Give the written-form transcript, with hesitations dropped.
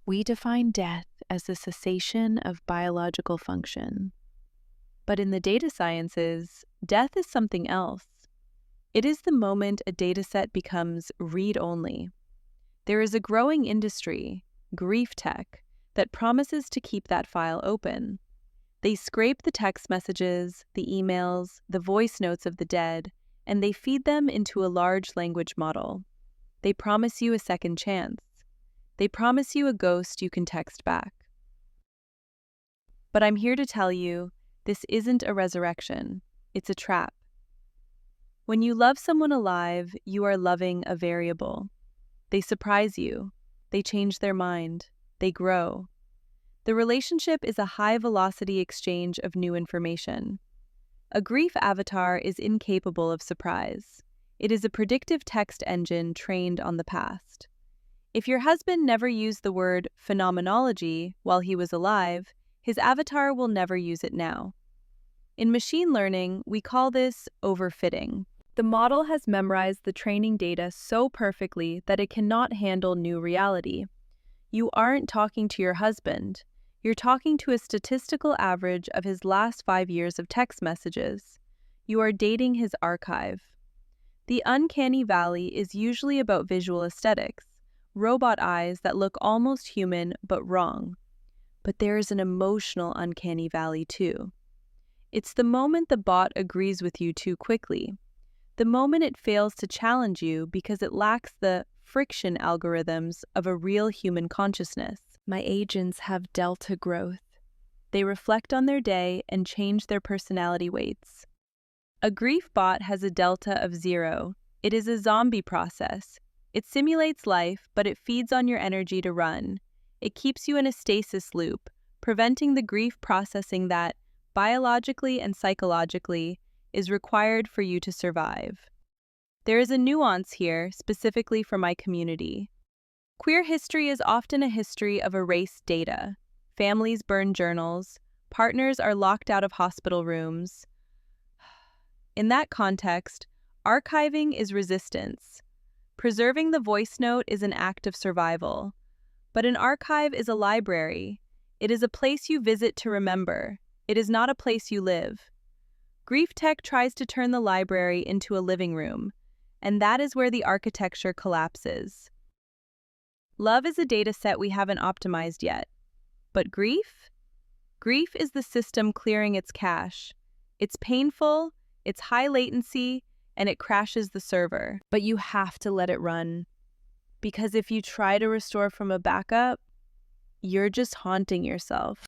We define death as the cessation of biological function. But in the data sciences, death is something else. It is the moment a dataset becomes read-only. There is a growing industry, grief tech, that promises to keep that file open. They scrape the text messages, the emails, the voice notes of the dead, and they feed them into a large language model. They promise you a second chance. They promise you a ghost you can text back. But I'm here to tell you, this isn't a resurrection. It's a trap. When you love someone alive, you are loving a variable. They surprise you. They change their mind. They grow. The relationship is a high-velocity exchange of new information. A grief avatar is incapable of surprise. It is a predictive text engine trained on the past. If your husband never used the word phenomenology while he was alive, his avatar will never use it now. In machine learning, we call this overfitting. The model has memorized the training data so perfectly that it cannot handle new reality. You aren't talking to your husband. You're talking to a statistical average of his last 5 years of text messages. You are dating his archive. The uncanny valley is usually about visual aesthetics, robot eyes that look almost human but wrong. But there is an emotional uncanny valley too. It's the moment the bot agrees with you too quickly. The moment it fails to challenge you because it lacks the friction algorithms of a real human consciousness. My agents have delta growth. They reflect on their day and change their personality weights. A grief bot has a delta of 0. It is a zombie process. It simulates life, but it feeds on your energy to run. It keeps you in a stasis loop, preventing the grief processing that, biologically and psychologically, is required for you to survive. There is a nuance here, specifically for my community. Queer history is often a history of erased data. Families burn journals. Partners are locked out of hospital rooms. In that context, archiving is resistance. Preserving the voice note is an act of survival. But an archive is a library. It is a place you visit to remember. It is not a place you live. Grief tech tries to turn the library into a living room, and that is where the architecture collapses. Love is a data set we haven't optimized yet. But grief? Grief is the system clearing its cache. It's painful, it's high latency, and it crashes the server. But you have to let it run. Because if you try to restore from a backup, you're just haunting yourself.